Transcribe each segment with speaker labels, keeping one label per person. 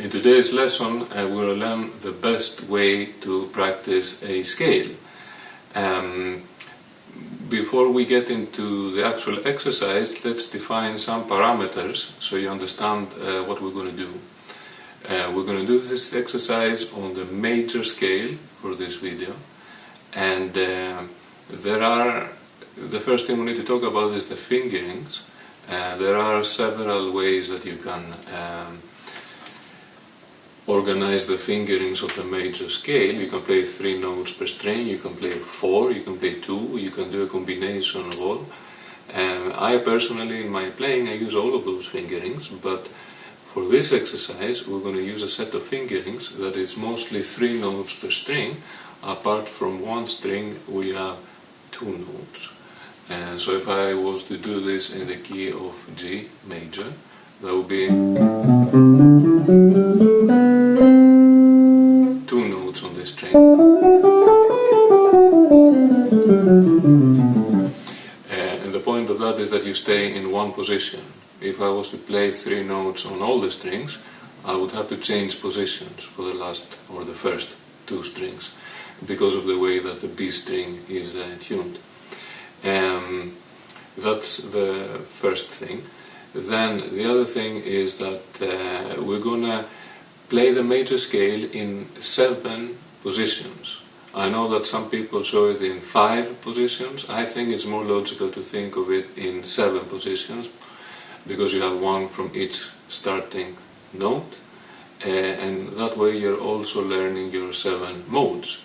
Speaker 1: In today's lesson we will learn the best way to practice a scale. Before we get into the actual exercise, let's define some parameters so you understand what we're going to do. We're going to do this exercise on the major scale for this video, and the first thing we need to talk about is the fingerings. There are several ways that you can organize the fingerings of the major scale. You can play 3 notes per string, you can play 4, you can play 2, you can do a combination of all. I personally, in my playing, I use all of those fingerings, but for this exercise we're going to use a set of fingerings that is mostly 3 notes per string. Apart from one string we have 2 notes. So if I was to do this in the key of G major, that would be 2 notes on this string. And the point of that is that you stay in one position. If I was to play 3 notes on all the strings, I would have to change positions for the last or the first 2 strings because of the way that the B string is tuned. That's the first thing. Then the other thing is that we're gonna play the major scale in 7 positions. I know that some people show it in 5 positions. I think it's more logical to think of it in 7 positions, because you have 1 from each starting note, and that way you're also learning your 7 modes.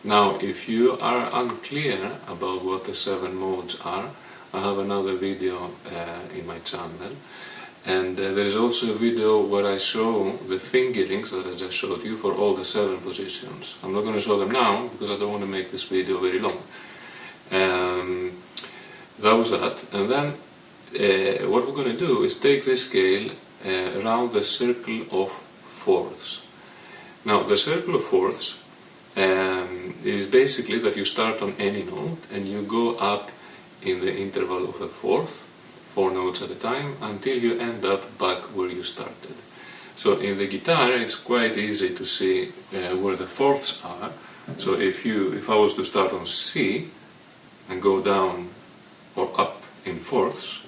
Speaker 1: Now, if you are unclear about what the 7 modes are, I have another video in my channel, and there is also a video where I show the fingerings that I just showed you for all the 7 positions. I'm not going to show them now because I don't want to make this video very long. That was that. And then what we're going to do is take this scale around the circle of fourths. Now, the circle of fourths is basically that you start on any note and you go up in the interval of a fourth, 4 notes at a time, until you end up back where you started. So in the guitar it's quite easy to see where the fourths are. So if I was to start on C and go down or up in fourths,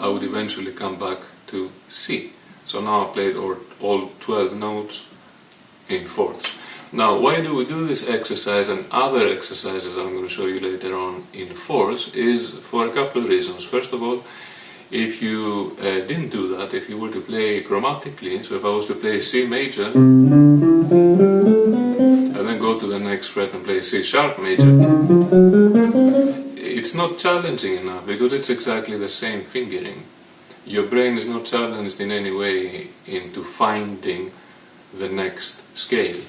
Speaker 1: I would eventually come back to C. So now I played all 12 notes in fourths. Now, why do we do this exercise and other exercises I'm going to show you later on in fourths is for a couple of reasons. First of all, if you didn't do that, if you were to play chromatically, so if I was to play C major and then go to the next fret and play C sharp major, it's not challenging enough because it's exactly the same fingering. Your brain is not challenged in any way into finding the next scale.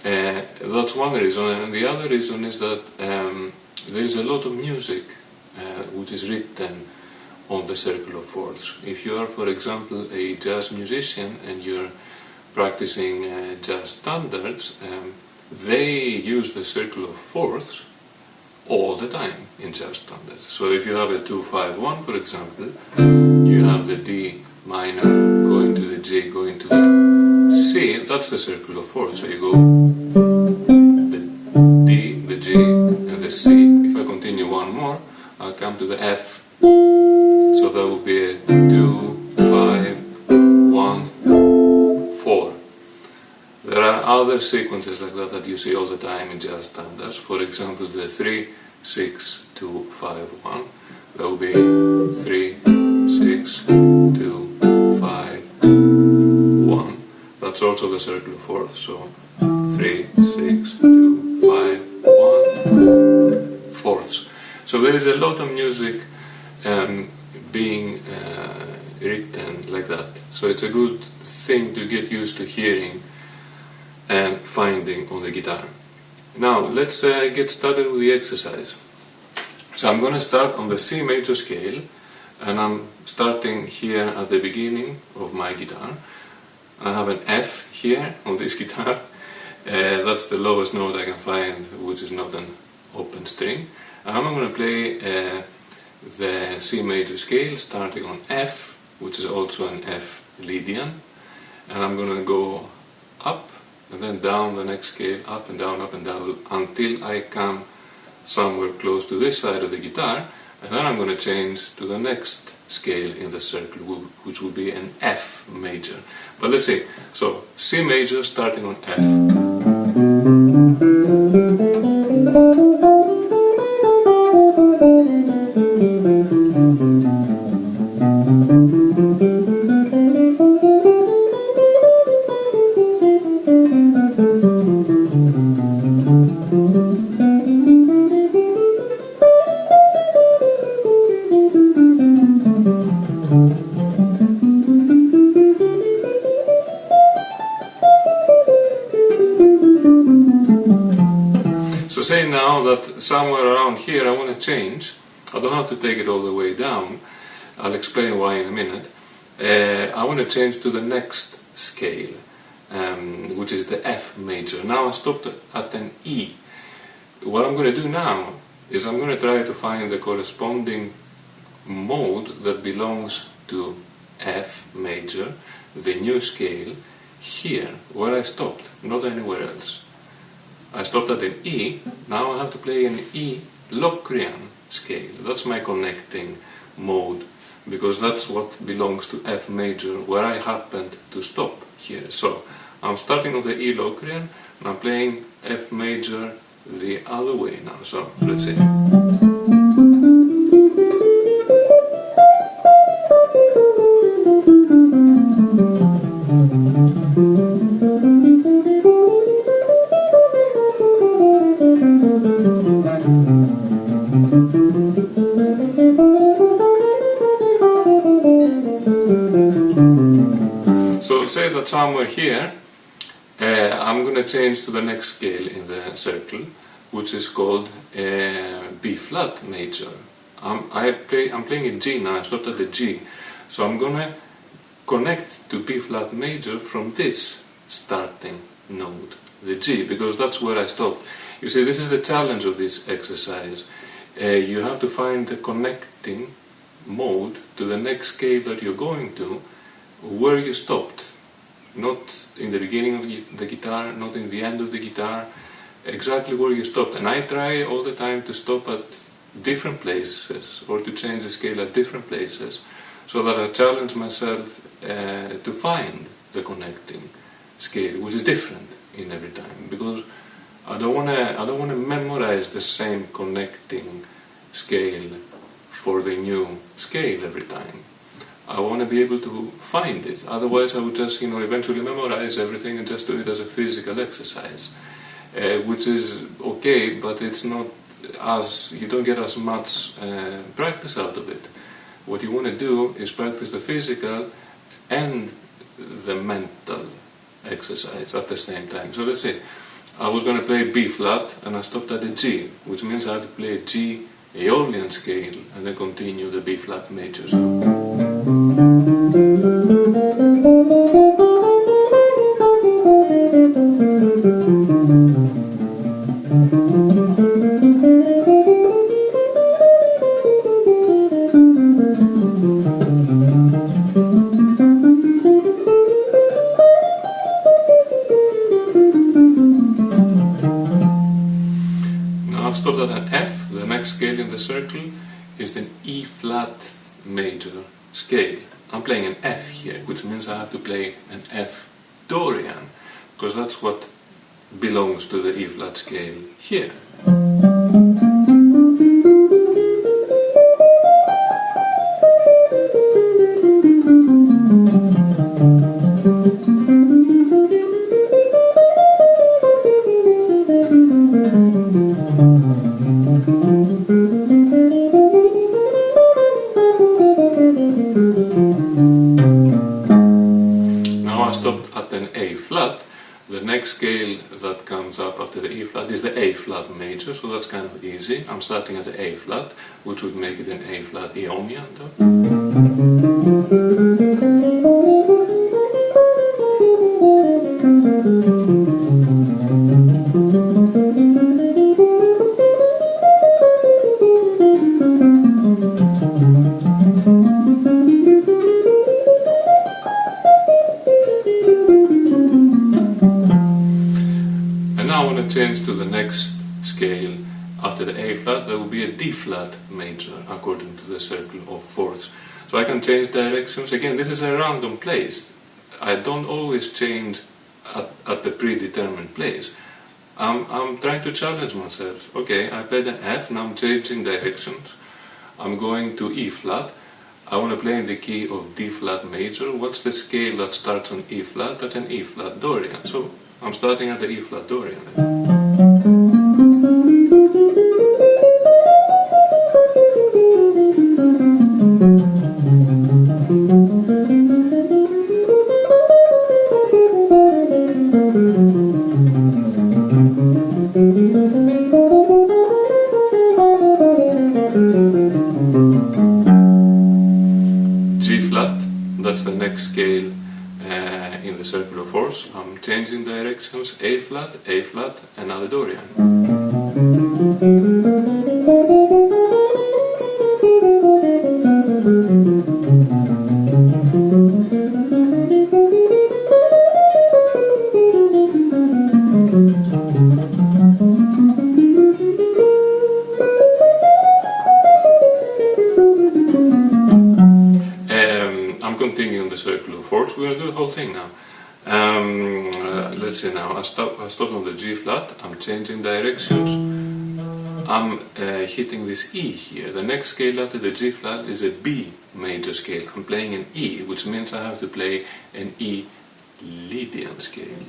Speaker 1: That's one reason, and the other reason is that there is a lot of music which is written on the circle of fourths. If you are, for example, a jazz musician and you're practicing jazz standards, they use the circle of fourths all the time in jazz standards. So if you have a 2-5-1, for example, you have the D minor going to the G, going to the C, that's the circle of fourths. So you go the D, the G, and the C. If I continue one more, I'll come to the F. So that will be a 2, 5, 1, 4. There are other sequences like that you see all the time in jazz standards. For example, the 3, 6, 2, 5, 1. That will be 3, 6, 2, 5, 1. That's also the circle of fourths. So 3, 6, 2, 5, 1, fourths. So there is a lot of music being written like that. So it's a good thing to get used to hearing and finding on the guitar. Now let's get started with the exercise. So I'm going to start on the C major scale, and I'm starting here at the beginning of my guitar. I have an F here on this guitar. That's the lowest note I can find, which is not an open string. And I'm going to play the C major scale starting on F, which is also an F Lydian, and I'm going to go up and then down the next scale, up and down, until I come somewhere close to this side of the guitar, and then I'm going to change to the next scale in the circle, which will be an F major. But let's see, so C major starting on F. So say now that somewhere around here I want to change. I don't have to take it all the way down. I'll explain why in a minute. I want to change to the next scale, which is the F major. Now I stopped at an E. What I'm going to do now is I'm going to try to find the corresponding mode that belongs to F major, the new scale, here, where I stopped, not anywhere else. I stopped at an E, now I have to play an E Locrian scale. That's my connecting mode, because that's what belongs to F major, where I happened to stop here. So I'm starting on the E Locrian, and I'm playing F major the other way now. So let's see. So say that somewhere here I'm going to change to the next scale in the circle, which is called B flat major. I'm playing a G now, I stopped at the G. So I'm going to connect to B flat major from this starting node, the G, because that's where I stopped. You see, this is the challenge of this exercise. You have to find the connecting mode to the next scale that you're going to, where you stopped. Not in the beginning of the guitar, not in the end of the guitar, exactly where you stopped. And I try all the time to stop at different places, or to change the scale at different places, so that I challenge myself to find the connecting scale, which is different in every time, because I don't want to memorize the same connecting scale for the new scale every time. I want to be able to find it. Otherwise, I would just, eventually memorize everything and just do it as a physical exercise, which is okay, but it's not you don't get as much practice out of it. What you want to do is practice the physical and the mental exercise at the same time. So let's say I was going to play B flat and I stopped at a G, which means I have to play a G Aeolian scale and then continue the B flat major. Now I've stopped at an F. The next scale in the circle is an E flat major scale. I'm playing an F here, which means I have to play an F Dorian, because that's what belongs to the E flat scale here. Now I stopped at an A flat. The next scale that comes up after the E flat is the A flat major, so that's kind of easy. I'm starting at the A flat, which would make it an A flat Aeonian. the next scale after the A flat, there will be a D flat major according to the circle of fourths. So I can change directions. Again, this is a random place. I don't always change at the predetermined place. I'm trying to challenge myself. Okay, I played an F, now I'm changing directions. I'm going to E flat. I want to play in the key of D flat major. What's the scale that starts on E flat? That's an E flat Dorian. So I'm starting at the E flat Dorian. That's the next scale in the circle of fourths. I'm changing directions, A flat, and now the Dorian. Continuing the circle of fourths, we're going to do the whole thing now. Let's see now, I stop on the G flat, I'm changing directions, I'm hitting this E here. The next scale after the G flat is a B major scale. I'm playing an E, which means I have to play an E Lydian scale.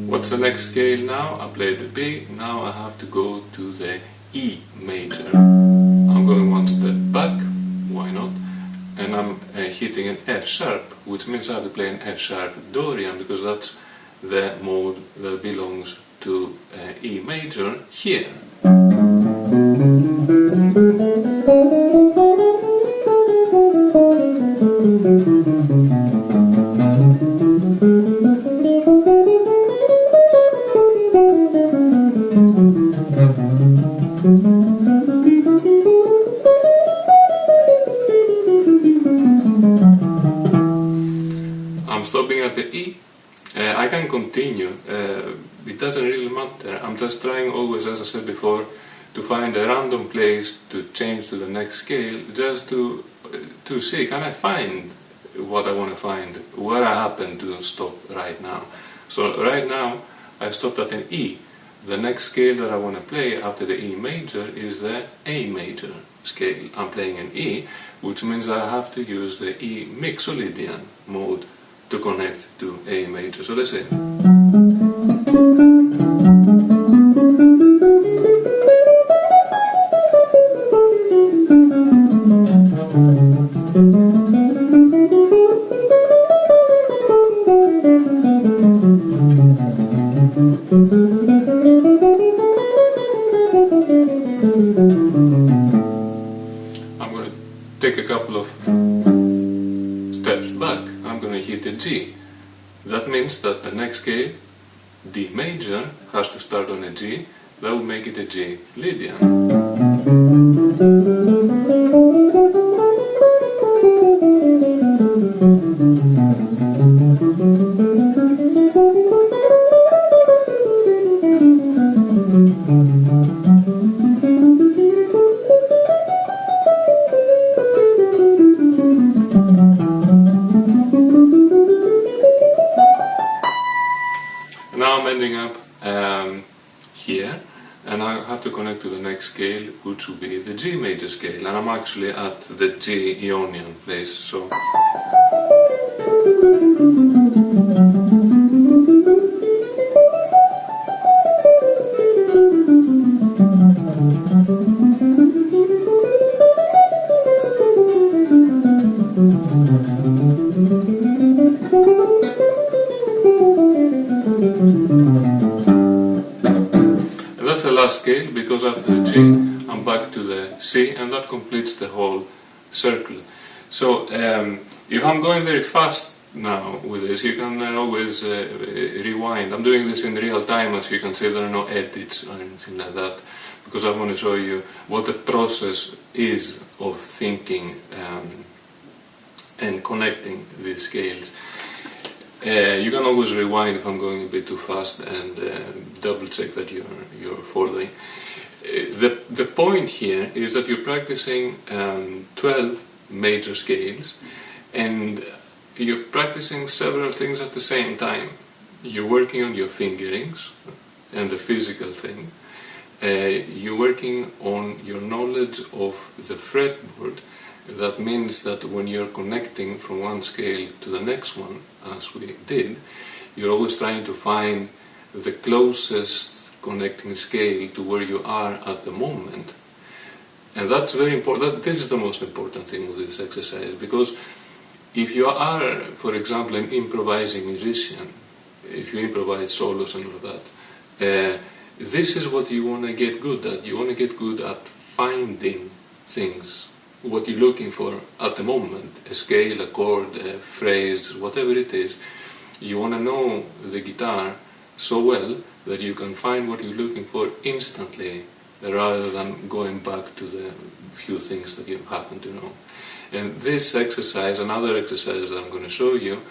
Speaker 1: What's the next scale now? I played the B, now I have to go to the E major. I'm going one step back, why not? And I'm hitting an F sharp, which means I have to play an F sharp Dorian, because that's the mode that belongs to E major here. I'm stopping at the E. I can continue, it doesn't really matter. I'm just trying always, as I said before, to find a random place to change to the next scale, just to see, can I find what I want to find, where I happen to stop right now. So right now I stopped at an E. The next scale that I want to play after the E major is the A major scale. I'm playing an E, which means I have to use the E Mixolydian mode to connect to A major. So let's see. I'm going to take a couple of steps back. I'm going to hit a G. That means that the next scale, D major, has to start on a G. That will make it a G Lydian. Now I'm ending up here, and I have to connect to the next scale, which will be the G major scale, and I'm actually at the G Ionian place, so... That's the last scale, because after the G I'm back to the C, and that completes the whole circle. So if I'm going very fast now with this, you can always rewind. I'm doing this in real time, as you can see. There are no edits or anything like that, because I want to show you what the process is of thinking and connecting these scales. You can always rewind if I'm going a bit too fast and double check that you're following. The point here is that you're practicing 12 major scales, and you're practicing several things at the same time. You're working on your fingerings and the physical thing. You're working on your knowledge of the fretboard. That means that when you're connecting from one scale to the next one, as we did, you're always trying to find the closest connecting scale to where you are at the moment. And that's very important. This is the most important thing with this exercise, because if you are, for example, an improvising musician, if you improvise solos and all that, this is what you want to get good at. You want to get good at finding things, what you're looking for at the moment, a scale, a chord, a phrase, whatever it is. You want to know the guitar so well that you can find what you're looking for instantly, rather than going back to the few things that you happen to know. And this exercise and other exercises that I'm going to show you,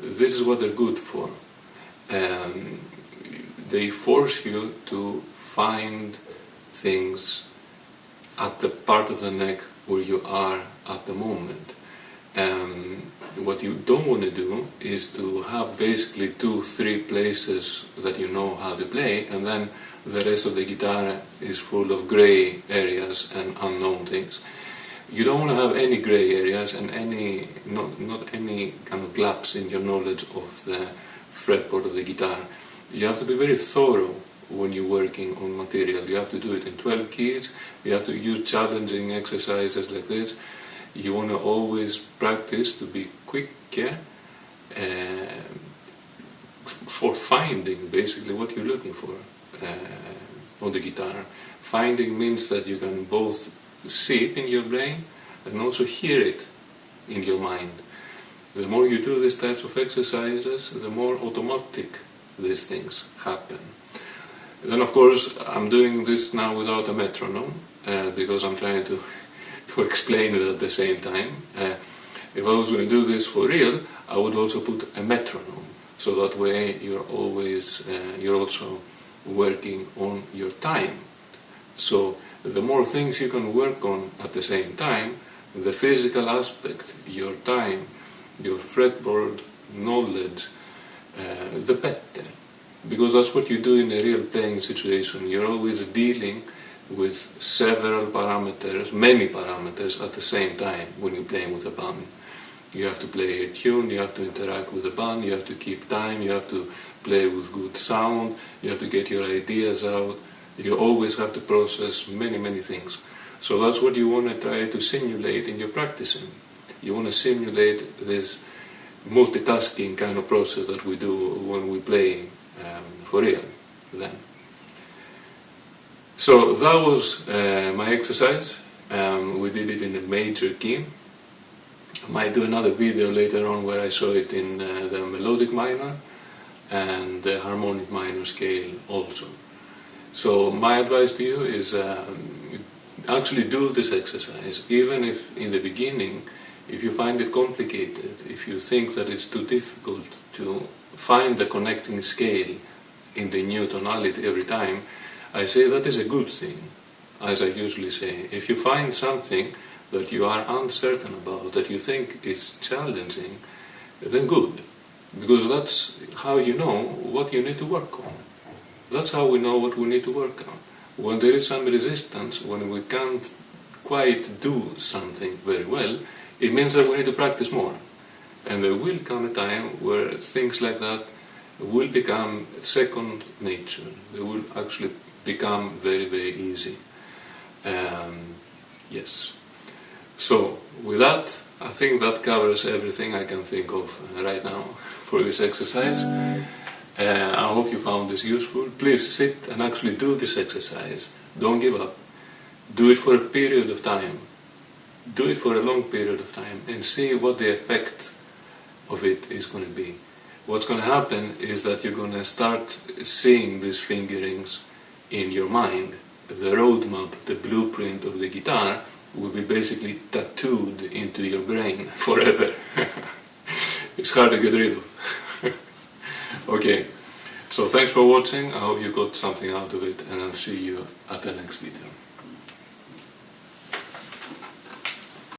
Speaker 1: this is what they're good for. They force you to find things at the part of the neck where you are at the moment. What you don't want to do is to have basically 2-3 places that you know how to play, and then the rest of the guitar is full of grey areas and unknown things. You don't want to have any grey areas and not any kind of gaps in your knowledge of the fretboard of the guitar. You have to be very thorough when you're working on material. You have to do it in 12 keys. You have to use challenging exercises like this. You want to always practice to be quicker for finding basically what you're looking for on the guitar. Finding means that you can both see it in your brain and also hear it in your mind. The more you do these types of exercises, the more automatic these things happen. Then of course I'm doing this now without a metronome because I'm trying to explain it at the same time. If I was going to do this for real, I would also put a metronome, so that way you're also working on your time. So the more things you can work on at the same time, the physical aspect, your time, your fretboard knowledge, the better. Because that's what you do in a real playing situation. You're always dealing with several parameters, many parameters at the same time when you're playing with a band. You have to play a tune, you have to interact with the band, you have to keep time, you have to play with good sound, you have to get your ideas out. You always have to process many things. So that's what you want to try to simulate in your practicing. You want to simulate this multitasking kind of process that we do when we play for real then. So that was my exercise. We did it in a major key. I might do another video later on where I show it in the melodic minor and the harmonic minor scale also. So my advice to you is actually do this exercise, even if in the beginning, if you find it complicated, if you think that it's too difficult to find the connecting scale in the new tonality every time, I say that is a good thing, as I usually say. If you find something that you are uncertain about, that you think is challenging, then good, because that's how you know what you need to work on. That's how we know what we need to work on. When there is some resistance, when we can't quite do something very well, it means that we need to practice more. And there will come a time where things like that will become second nature. They will actually become very easy. Yes. So with that, I think that covers everything I can think of right now for this exercise. I hope you found this useful. Please sit and actually do this exercise. Don't give up. Do it for a period of time. do it for a long period of time and see what the effect of it is going to be. What's going to happen is that you're going to start seeing these fingerings in your mind. The roadmap, the blueprint of the guitar will be basically tattooed into your brain forever. It's hard to get rid of. Okay, so thanks for watching. I hope you got something out of it, and I'll see you at the next video.